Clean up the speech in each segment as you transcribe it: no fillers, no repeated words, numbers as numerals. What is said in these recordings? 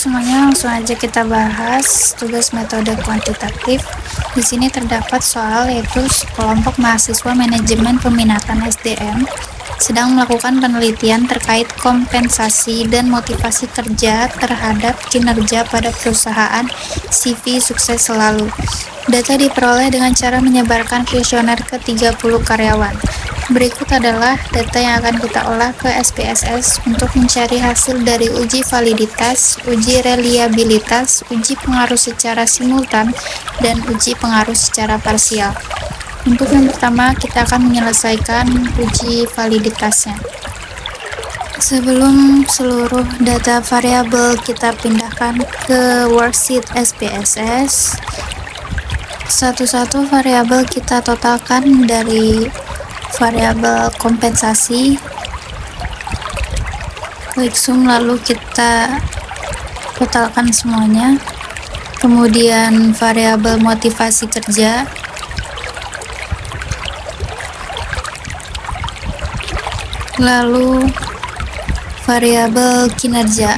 semuanya, langsung aja kita bahas tugas metode kuantitatif. Di sini terdapat soal yaitu sekelompok mahasiswa manajemen peminatan SDM sedang melakukan penelitian terkait kompensasi dan motivasi kerja terhadap kinerja pada perusahaan CV Sukses Selalu. Data diperoleh dengan cara menyebarkan kuesioner ke 30 karyawan. Berikut adalah data yang akan kita olah ke SPSS untuk mencari hasil dari uji validitas, uji reliabilitas, uji pengaruh secara simultan, dan uji pengaruh secara parsial. Untuk yang pertama, kita akan menyelesaikan uji validitasnya. Sebelum seluruh data variabel kita pindahkan ke worksheet SPSS, satu-satu variabel kita totalkan dari variabel kompensasi, klik sum lalu kita totalkan semuanya. Kemudian variabel motivasi kerja, lalu variabel kinerja.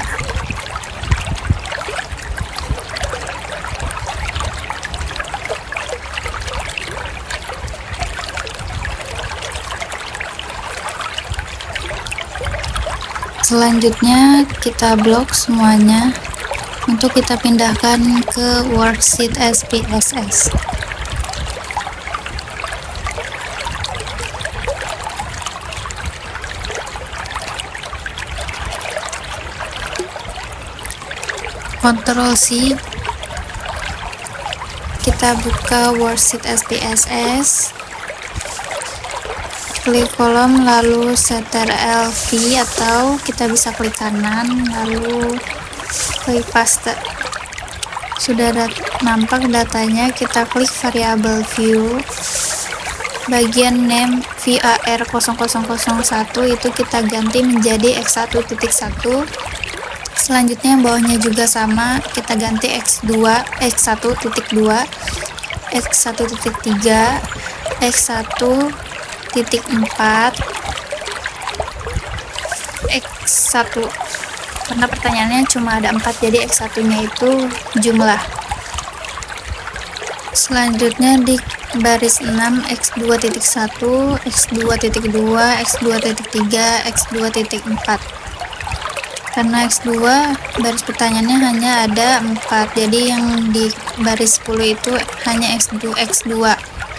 Selanjutnya kita blok semuanya untuk kita pindahkan ke worksheet SPSS. Ctrl C, kita buka worksheet SPSS, klik kolom lalu Ctrl V, atau kita bisa klik kanan lalu klik paste. Sudah nampak datanya, kita klik variabel view, bagian name VAR0001 itu kita ganti menjadi x1.1. Selanjutnya bawahnya juga sama, kita ganti x1.2, x1.3, x1.4, x1, karena pertanyaannya cuma ada 4, jadi x1 nya itu jumlah. Selanjutnya di baris 6, x2.1, x2.2, x2.3, x2.4. Karena x2 baris pertanyaannya hanya ada 4, jadi yang di baris 10 itu hanya x2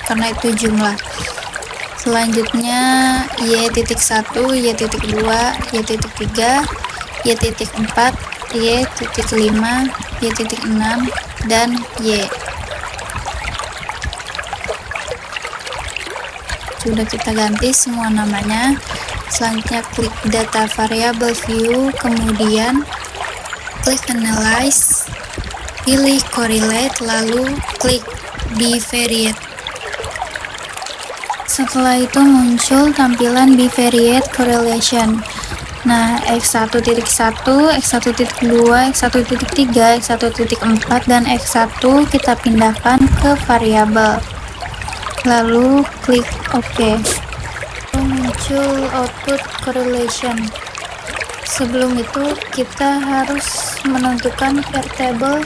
karena itu jumlah. Selanjutnya y.1, y.2, y.3, y.4, y.5, y.6, dan y. Sudah kita ganti semua namanya. Selanjutnya klik data variable view, kemudian klik analyze, pilih correlate, lalu klik bivariate. Setelah itu muncul tampilan bivariate correlation. Nah, x1.1, x1.2, x1.3, x1.4, dan x1 kita pindahkan ke variabel. Lalu klik OK. Muncul output correlation. Sebelum itu kita harus menentukan Airtable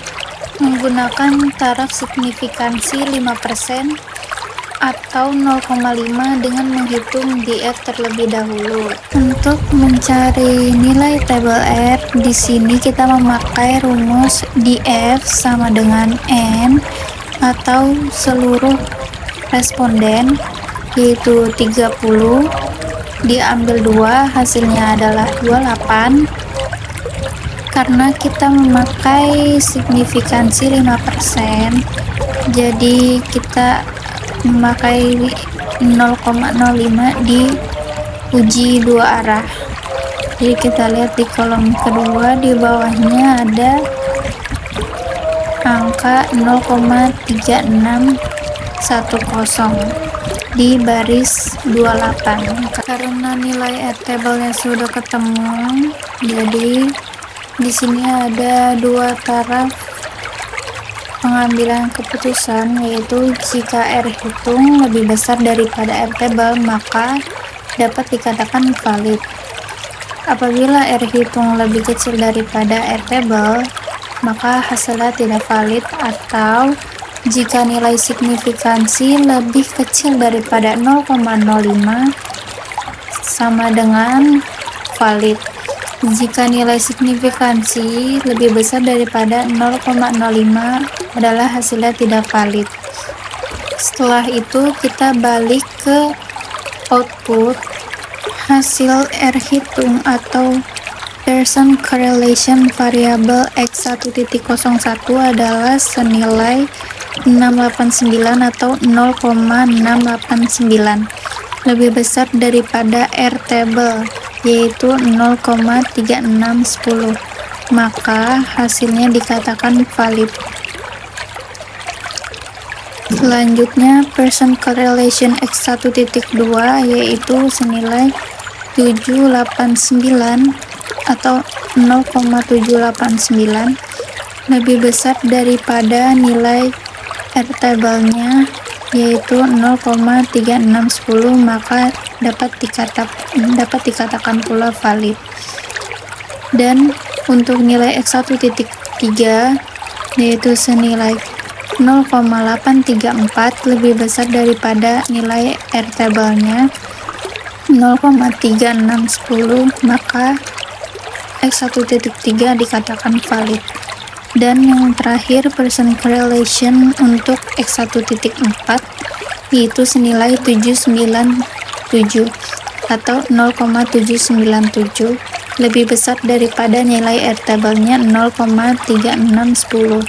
menggunakan taraf signifikansi 5% atau 0,5 dengan menghitung df terlebih dahulu. Untuk mencari nilai table R, di sini kita memakai rumus df sama dengan n atau seluruh responden, yaitu 30 diambil 2, hasilnya adalah 28. Karena kita memakai signifikansi 5%, jadi kita memakai 0,05 di uji dua arah. Jadi kita lihat di kolom kedua, di bawahnya ada angka 0,3610 di baris 28. Karena nilai Airtable-nya sudah ketemu, jadi di sini ada dua taraf pengambilan keputusan, yaitu jika R hitung lebih besar daripada Airtable maka dapat dikatakan valid. Apabila R hitung lebih kecil daripada Airtable, maka hasilnya tidak valid, atau jika nilai signifikansi lebih kecil daripada 0,05 sama dengan valid. Jika nilai signifikansi lebih besar daripada 0,05 adalah hasilnya tidak valid. Setelah itu kita balik ke output. Hasil R hitung atau Pearson correlation variable X1.01 adalah senilai 689 atau 0,689, lebih besar daripada R table, yaitu 0,3610, maka hasilnya dikatakan valid. Selanjutnya, Pearson correlation X1.2 yaitu senilai 789 atau 0,789, lebih besar daripada nilai R table-nya yaitu 0,3610, maka dapat dikatakan pula valid. Dan untuk nilai X1.3 yaitu senilai 0,834, lebih besar daripada nilai R table-nya 0,3610, maka X1.3 dikatakan valid. Dan yang terakhir, Pearson correlation untuk X1.4 yaitu senilai 797 atau 0,797, lebih besar daripada nilai R table-nya 0,3610,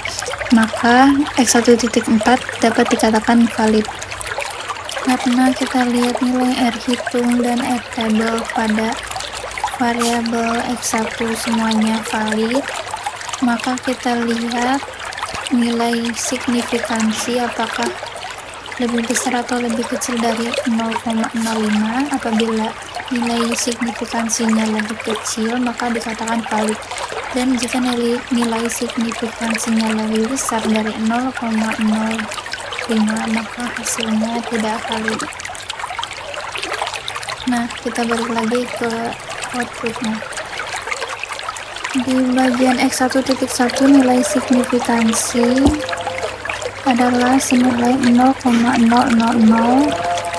maka X1.4 dapat dikatakan valid. Karena kita lihat nilai R hitung dan R table pada variabel X1 semuanya valid, maka kita lihat nilai signifikansi apakah lebih besar atau lebih kecil dari 0,05. Apabila nilai signifikansinya lebih kecil, maka dikatakan valid. Dan jika nilai signifikansinya lebih besar dari 0,05, maka hasilnya tidak valid. Nah, kita balik lagi ke outputnya. Di bagian X1.1 nilai signifikansi adalah senilai 0,000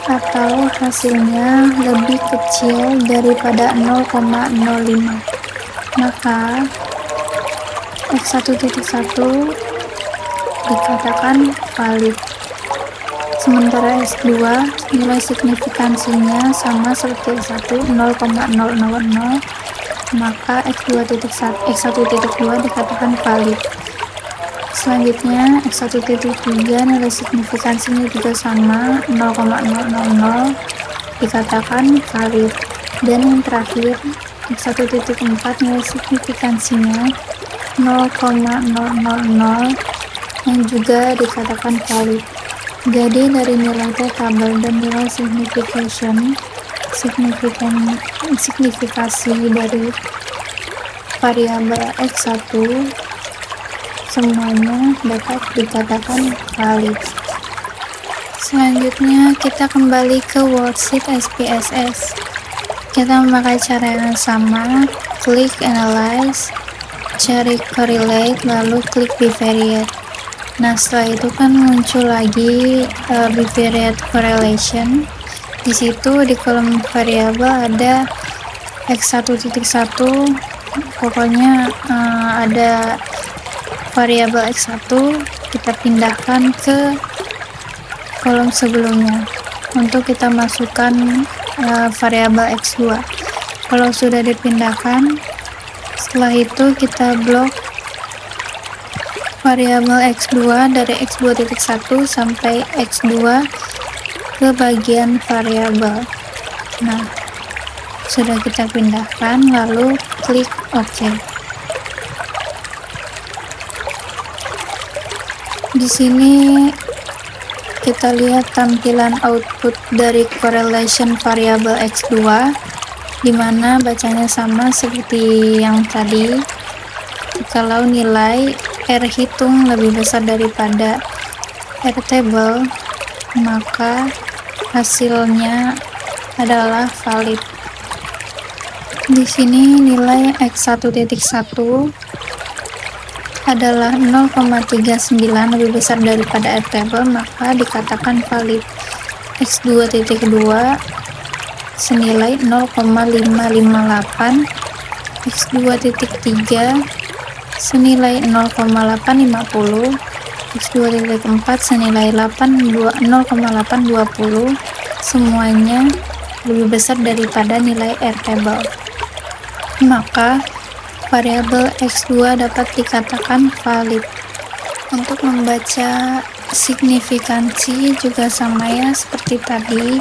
atau hasilnya lebih kecil daripada 0,05, maka X1.1 dikatakan valid. Sementara S2 nilai signifikansinya sama seperti S1, 0,000, maka X1.2 dikatakan valid. Selanjutnya X1.3 nilai signifikansinya juga sama 0,000, dikatakan valid. Dan yang terakhir X1.4 nilai signifikansinya 0,000 yang juga dikatakan valid. Jadi dari nilai tabel dan nilai signifikasi dari variabel X1 semuanya dapat dikatakan valid. Selanjutnya kita kembali ke worksheet SPSS. Kita memakai cara yang sama, klik analyze, cari correlate, lalu klik bivariate. Nah, setelah itu kan muncul lagi bivariate correlation. Di situ di kolom variabel ada X1.1, pokoknya ada variabel X1, kita pindahkan ke kolom sebelumnya untuk kita masukkan variabel X2. Kalau sudah dipindahkan, setelah itu kita blok variabel X2 dari X2.1 sampai X2 ke bagian variabel. Nah, sudah kita pindahkan, lalu klik OK. Di sini kita lihat tampilan output dari correlation variabel X2, di mana bacanya sama seperti yang tadi. Kalau nilai R hitung lebih besar daripada R table, maka hasilnya adalah valid. Di sini nilai X1.1 adalah 0,39 lebih besar daripada Airtable, maka dikatakan valid. X2.2 senilai 0,558, X2.3 senilai 0,850, X2.4 senilai 0,820, semuanya lebih besar daripada nilai Airtable. Maka variabel X2 dapat dikatakan valid. Untuk membaca signifikansi juga sama ya seperti tadi,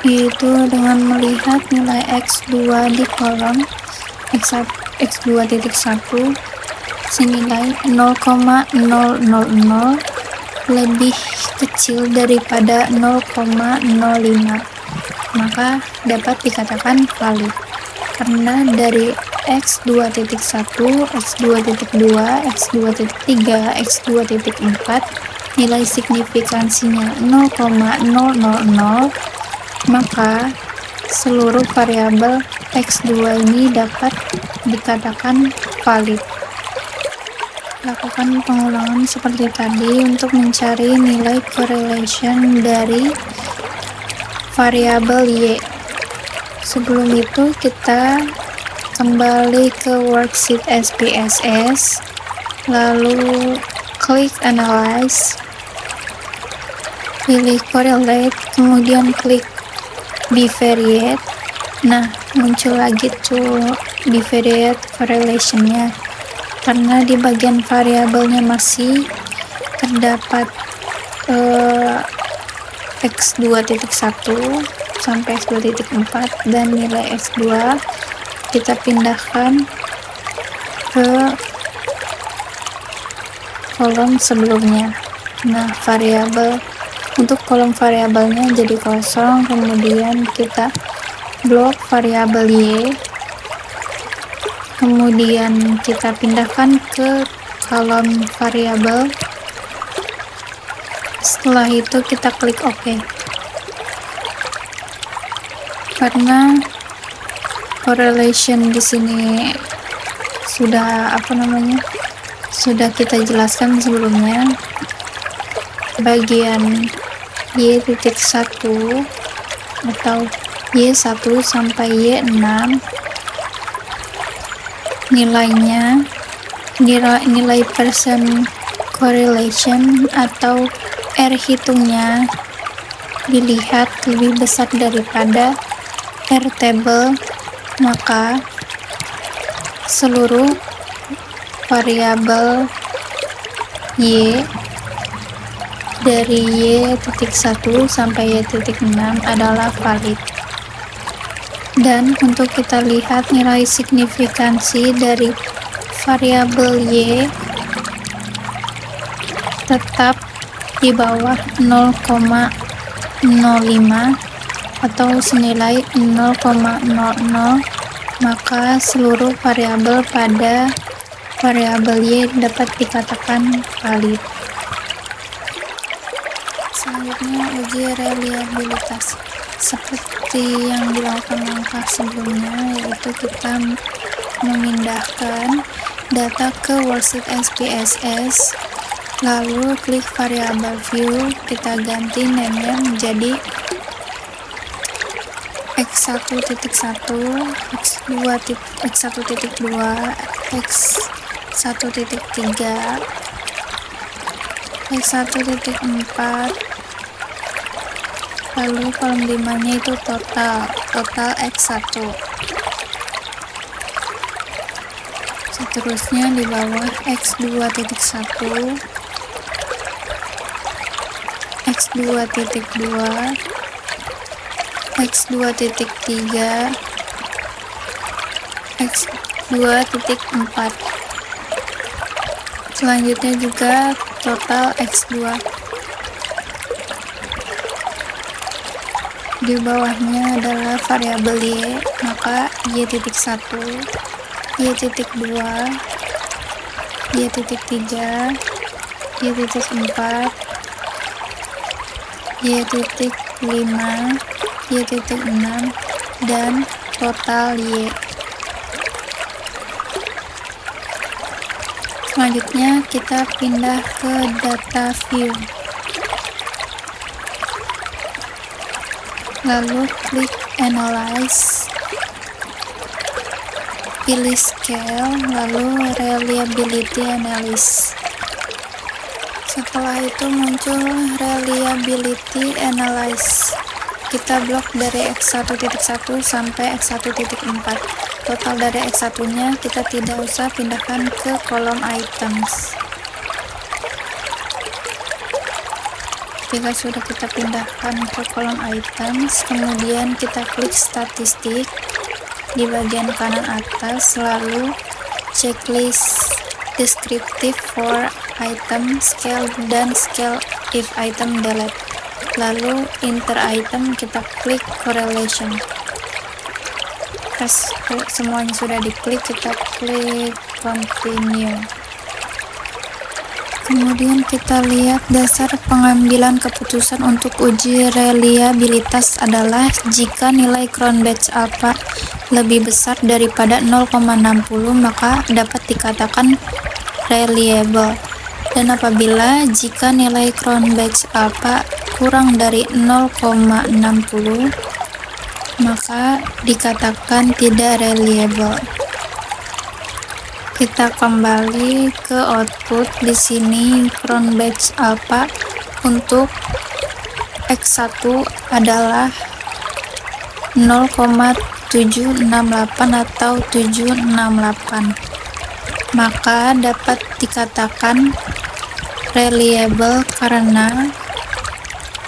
yaitu dengan melihat nilai X2 di kolom X2.1 senilai 0,000 lebih kecil daripada 0,05, maka dapat dikatakan valid. Karena dari X2.1, X2.2, X2.3, X2.4 nilai signifikansinya 0,000, maka seluruh variabel X2 ini dapat dikatakan valid. Lakukan pengulangan seperti tadi untuk mencari nilai correlation dari variabel Y. Sebelum itu kita kembali ke worksheet SPSS, lalu klik analyze, pilih correlate, kemudian klik bivariate. Nah, muncul lagi tuh bivariate correlationnya, karena di bagian variabelnya masih terdapat X2.1 sampai X2.4 dan nilai X2 kita pindahkan ke kolom sebelumnya. Nah, untuk kolom variabelnya jadi kosong, kemudian kita blok variabel Y, kemudian kita pindahkan ke kolom variabel. Setelah itu kita klik OK. Karena correlation di sini sudah sudah kita jelaskan sebelumnya, bagian Y.1 atau Y1 sampai Y6 nilai percent correlation atau R hitungnya dilihat lebih besar daripada Airtable, maka seluruh variabel Y dari Y.1 sampai Y.6 adalah valid. Dan untuk kita lihat nilai signifikansi dari variabel Y tetap di bawah 0,05 atau senilai 0,00, maka seluruh variabel pada variabel Y dapat dikatakan valid. Selanjutnya uji reliabilitas. Seperti yang dilakukan langkah sebelumnya, yaitu kita memindahkan data ke worksheet SPSS, lalu klik variable view, kita ganti name-nya menjadi X1.1, X1.2, X1.3, X1.4, lalu kolom 5-nya itu total X1. Seterusnya di bawah X2.1, X2.2, X2.3, X2.4. Selanjutnya juga total X2. Di bawahnya adalah variabel Y, maka Y.1, Y.2, Y.3, Y.4, Y.5, Y.6, dan total Y. Selanjutnya kita pindah ke data view, lalu klik analyze, pilih scale, lalu reliability analysis. Setelah itu muncul reliability analysis. Kita blok dari X1.1 sampai X1.4. Total dari X1 nya kita tidak usah pindahkan ke kolom items. Jika sudah kita pindahkan ke kolom items, kemudian kita klik statistik di bagian kanan atas, lalu checklist descriptive for item, scale, dan scale if item delete. Lalu inter item kita klik correlation. Pas semuanya sudah diklik, kita klik continue. Kemudian kita lihat dasar pengambilan keputusan untuk uji reliabilitas adalah jika nilai crown batch alpha lebih besar daripada 0,60 maka dapat dikatakan reliable, dan apabila jika nilai crown batch alpha kurang dari 0,60 maka dikatakan tidak reliable. Kita kembali ke output. Di sini crown batch alpha untuk X1 adalah 0,768 atau 768, maka dapat dikatakan reliable karena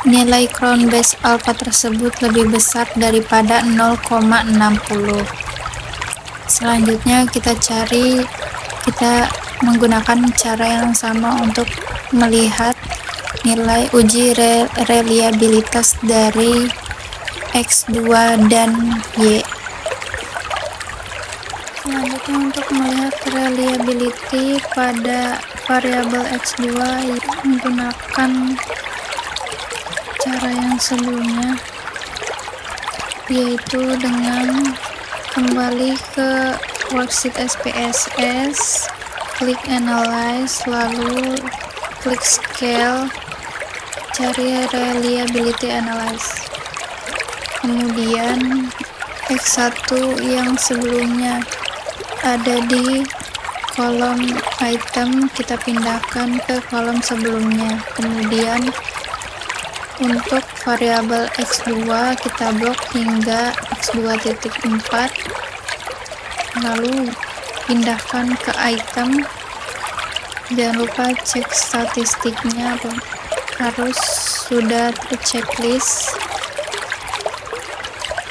nilai crown batch alpha tersebut lebih besar daripada 0,60. Selanjutnya kita menggunakan cara yang sama untuk melihat nilai uji reliabilitas dari X2 dan Y. Selanjutnya untuk melihat reliability pada variabel X2 menggunakan cara yang sebelumnya, yaitu dengan kembali ke worksheet SPSS, klik analyze, lalu klik scale, cari reliability analyze. Kemudian X1 yang sebelumnya ada di kolom item kita pindahkan ke kolom sebelumnya. Kemudian untuk variabel X2 kita blok hingga X2.4, lalu pindahkan ke item. Jangan lupa cek statistiknya harus sudah terchecklist.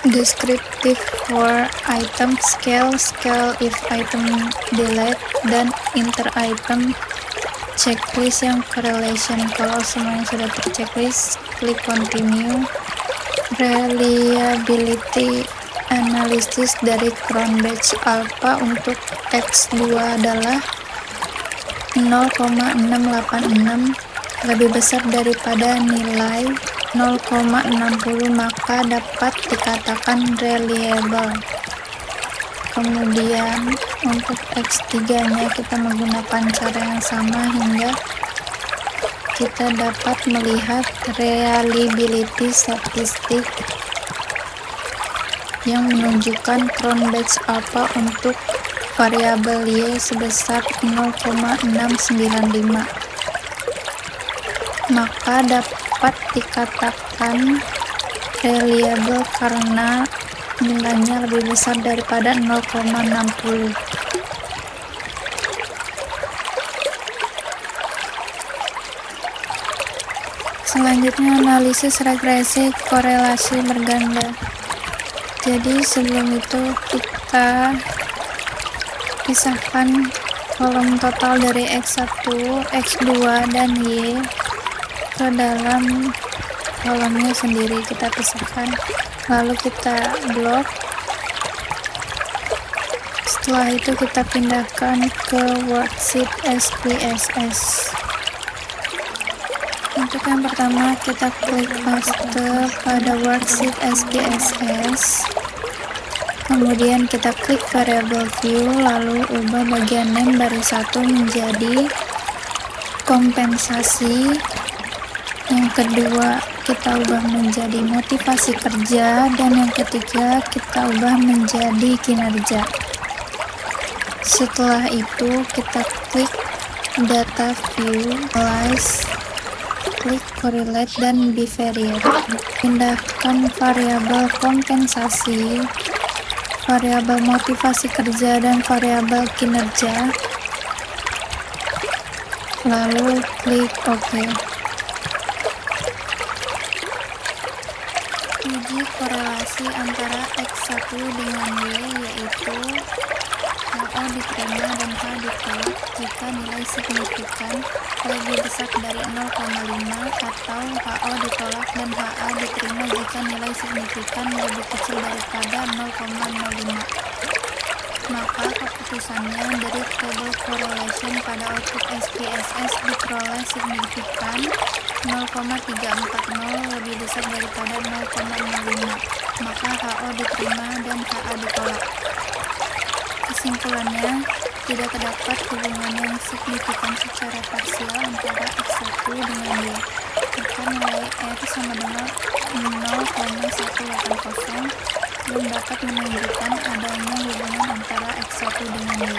Descriptive for item, scale if item delete, dan inter item checklist yang correlation. Kalau semuanya sudah terchecklist, klik continue. Reliability analysis dari crown batch alpha untuk X2 adalah 0,686, lebih besar daripada nilai 0,60 maka dapat dikatakan reliable. Kemudian untuk X3 nya kita menggunakan cara yang sama hingga kita dapat melihat reliability statistik yang menunjukkan crown batch alpha untuk variabel Y sebesar 0,695, maka dapat dikatakan reliable karena nilainya lebih besar daripada 0,60. Selanjutnya analisis regresi korelasi berganda. Jadi sebelum itu kita pisahkan kolom total dari X1, X2, dan Y ke dalam kolomnya sendiri. Kita pisahkan, lalu kita blok. Setelah itu kita pindahkan ke worksheet SPSS. Untuk yang pertama kita klik paste pada worksheet SPSS, Kemudian kita klik variable view, lalu ubah bagian name dari 1 menjadi kompensasi. Yang kedua kita ubah menjadi motivasi kerja, dan yang ketiga kita ubah menjadi kinerja. Setelah itu kita klik data view, analyze, klik correlate dan bivariate. Pindahkan variabel kompensasi, variabel motivasi kerja, dan variabel kinerja, lalu klik OK. Uji korelasi antara X1 dengan Y, yaitu HO diterima dan H ditolak jika nilai signifikan lebih besar dari 0,5, atau HO ditolak dan HA diterima jika nilai signifikan lebih kecil daripada 0,05. Maka keputusannya dari table correlation pada output SPSS diperoleh signifikan 0,340 lebih besar daripada 0,05, maka HO diterima dan HA ditolak. Kesimpulannya, tidak terdapat hubungan yang signifikan secara parsial antara X1 dengan Y, maka nilai R sama dengan 0,180 belum dapat menunjukkan adanya hubungan antara X1 dengan Y.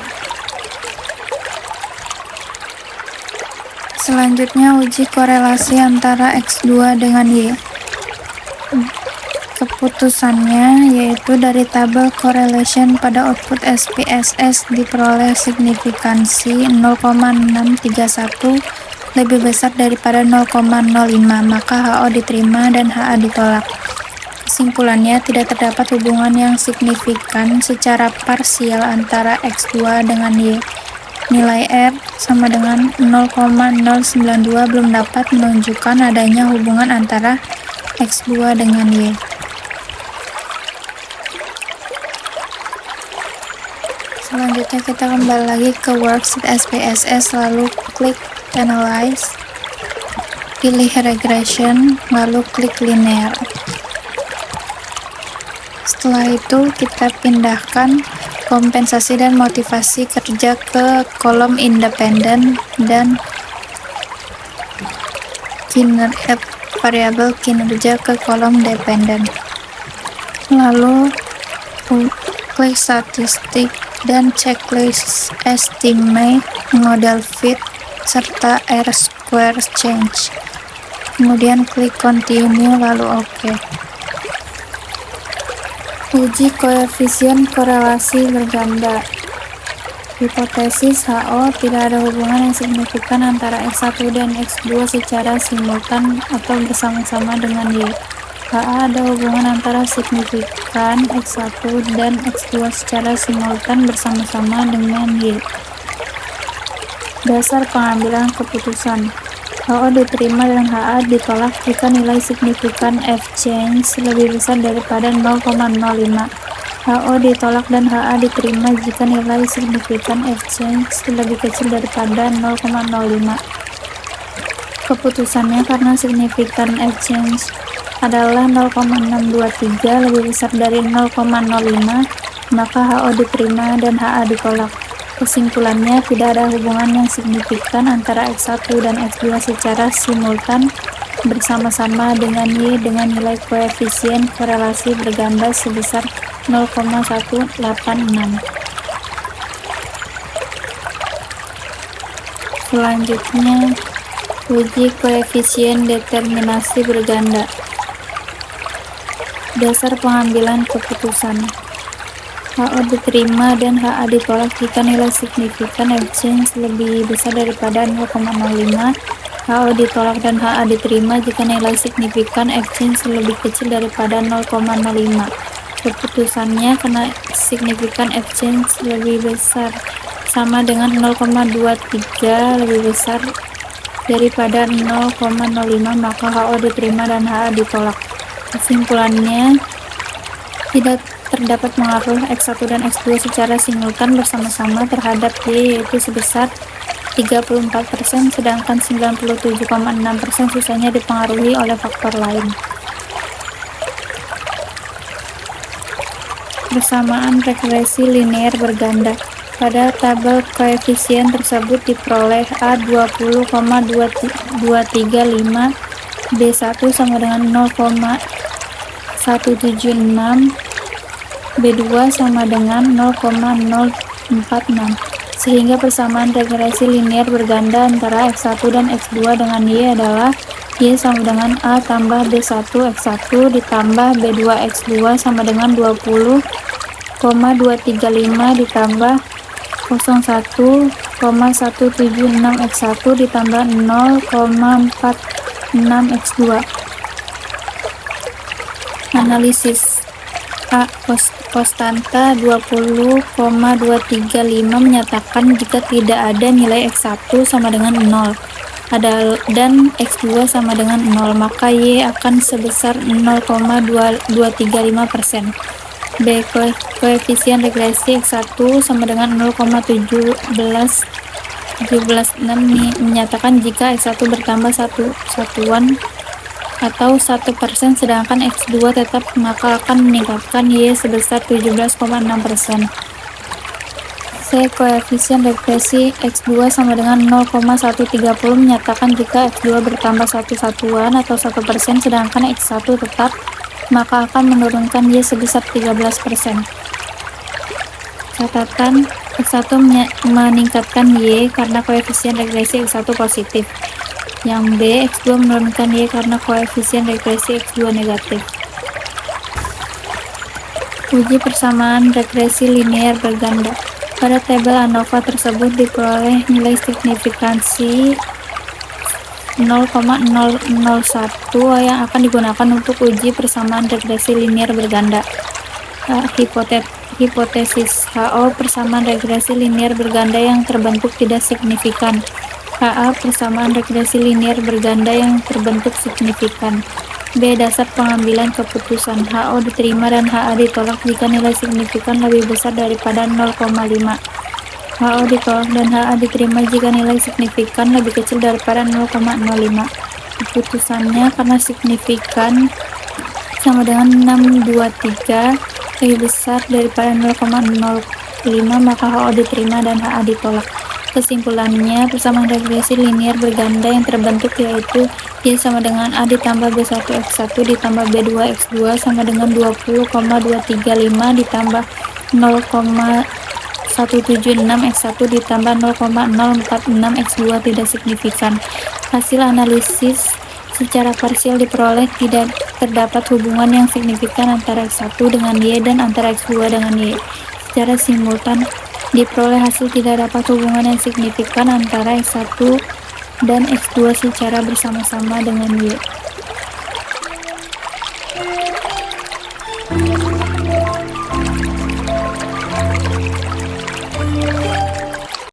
Selanjutnya, uji korelasi antara X2 dengan Y. Keputusannya yaitu dari tabel correlation pada output SPSS diperoleh signifikansi 0,631 lebih besar daripada 0,05, maka HO diterima dan HA ditolak. Kesimpulannya, tidak terdapat hubungan yang signifikan secara parsial antara X2 dengan Y. Nilai R sama dengan 0,092 belum dapat menunjukkan adanya hubungan antara X2 dengan Y. Selanjutnya kita kembali lagi ke worksheet SPSS, lalu klik analyze, pilih regression, lalu klik linear. Setelah itu kita pindahkan kompensasi dan motivasi kerja ke kolom independen dan variabel kinerja ke kolom dependen. Lalu klik statistik dan checklist estimate, model fit, serta R-square change. Kemudian klik continue, lalu OK. Uji koefisien korelasi berganda. Hipotesis HO tidak ada hubungan yang signifikan antara X1 dan X2 secara simultan atau bersama-sama dengan Y. HA ada hubungan antara signifikan X1 dan X2 secara simultan bersama-sama dengan Y. Dasar pengambilan keputusan. HO diterima dan HA ditolak jika nilai signifikan F change lebih besar daripada 0,05. HO ditolak dan HA diterima jika nilai signifikan F change lebih kecil daripada 0,05. Keputusannya, karena signifikan F change adalah 0,623 lebih besar dari 0,05, maka HO diterima dan HA ditolak. Kesimpulannya, tidak ada hubungan yang signifikan antara X1 dan X2 secara simultan bersama-sama dengan Y dengan nilai koefisien korelasi berganda sebesar 0,186. Selanjutnya, uji koefisien determinasi berganda. Dasar pengambilan keputusan. HO diterima dan HA ditolak jika nilai signifikan F change lebih besar daripada 0,05. HO ditolak dan HA diterima jika nilai signifikan F change lebih kecil daripada 0,05. Keputusannya, karena signifikan F change lebih besar sama dengan 0,23 lebih besar daripada 0,05, maka HO diterima dan HA ditolak. Kesimpulannya, tidak terdapat pengaruh X1 dan X2 secara simultan bersama-sama terhadap Y, yaitu sebesar 34%, sedangkan 97,6% sisanya dipengaruhi oleh faktor lain. Persamaan regresi linear berganda. Pada tabel koefisien tersebut diperoleh A 20,235, B1 sama dengan 0,176, B2 sama dengan 0,046, sehingga persamaan regresi linear berganda antara X1 dan X2 dengan Y adalah Y sama dengan A tambah B1 X1 ditambah B2 X2 sama dengan 20,235 ditambah 01,176 X1 ditambah 0,46 X2. Analisis. A. Konstanta 20,235 menyatakan jika tidak ada nilai X1 sama dengan 0 dan X2 sama dengan 0, maka Y akan sebesar 0,235%. B. Koefisien regresi X1 sama dengan 0,176 menyatakan jika X1 bertambah satu satuan atau 1%, sedangkan X2 tetap, maka akan meningkatkan Y sebesar 17,6%. C. Koefisien regresi X2 sama dengan 0,130 menyatakan jika X2 bertambah satu satuan atau 1%, sedangkan X1 tetap, maka akan menurunkan Y sebesar 13%. Catatan, X1 meningkatkan Y karena koefisien regresi X1 positif. Yang B, X2 menurunkan Y karena koefisien regresi X2 negatif. Uji persamaan regresi linear berganda. Pada tabel ANOVA tersebut diperoleh nilai signifikansi 0,001 yang akan digunakan untuk uji persamaan regresi linear berganda. Hipotesis HO persamaan regresi linear berganda yang terbentuk tidak signifikan. HA persamaan regresi linear berganda yang terbentuk signifikan. B. Dasar pengambilan keputusan. HO diterima dan HA ditolak jika nilai signifikan lebih besar daripada 0,5. HO ditolak dan HA diterima jika nilai signifikan lebih kecil daripada 0,05. Keputusannya karena signifikan sama dengan 623 lebih besar daripada 0,05, maka HO diterima dan HA ditolak. Kesimpulannya, persamaan regresi linear berganda yang terbentuk yaitu Y sama dengan A ditambah B1 X1 ditambah B2 X2 sama dengan 20,235 ditambah 0,176 X1 ditambah 0,046 X2 tidak signifikan. Hasil analisis secara parsial diperoleh tidak terdapat hubungan yang signifikan antara X1 dengan Y dan antara X2 dengan Y. Secara simultan diperoleh hasil tidak dapat hubungan yang signifikan antara X1 dan X2 secara bersama-sama dengan Y.